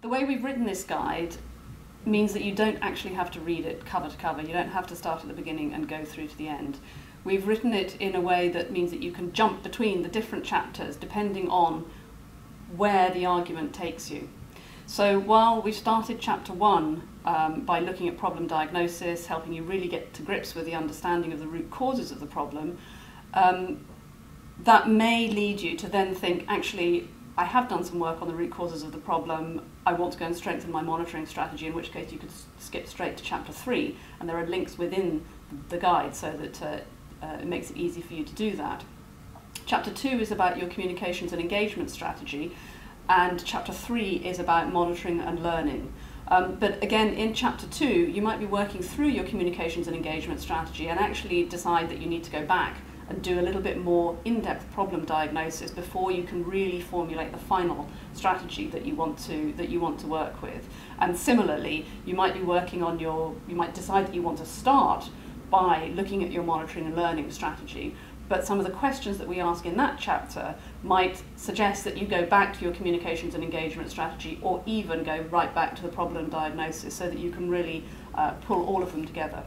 The way we've written this guide means that you don't actually have to read it cover to cover. You don't have to start at the beginning and go through to the end. We've written it in a way that means that you can jump between the different chapters depending on where the argument takes you. So while we started chapter 1 by looking at problem diagnosis, helping you really get to grips with the understanding of the root causes of the problem, that may lead you to then think, actually, I have done some work on the root causes of the problem, I want to go and strengthen my monitoring strategy, in which case you could skip straight to chapter 3, and there are links within the guide so that it makes it easy for you to do that. Chapter 2 is about your communications and engagement strategy, and chapter 3 is about monitoring and learning. But again, in chapter 2, you might be working through your communications and engagement strategy and actually decide that you need to go back and do a little bit more in-depth problem diagnosis before you can really formulate the final strategy that you want to work with. And similarly, you might be working on you might decide that you want to start by looking at your monitoring and learning strategy, but some of the questions that we ask in that chapter might suggest that you go back to your communications and engagement strategy, or even go right back to the problem diagnosis, so that you can really pull all of them together.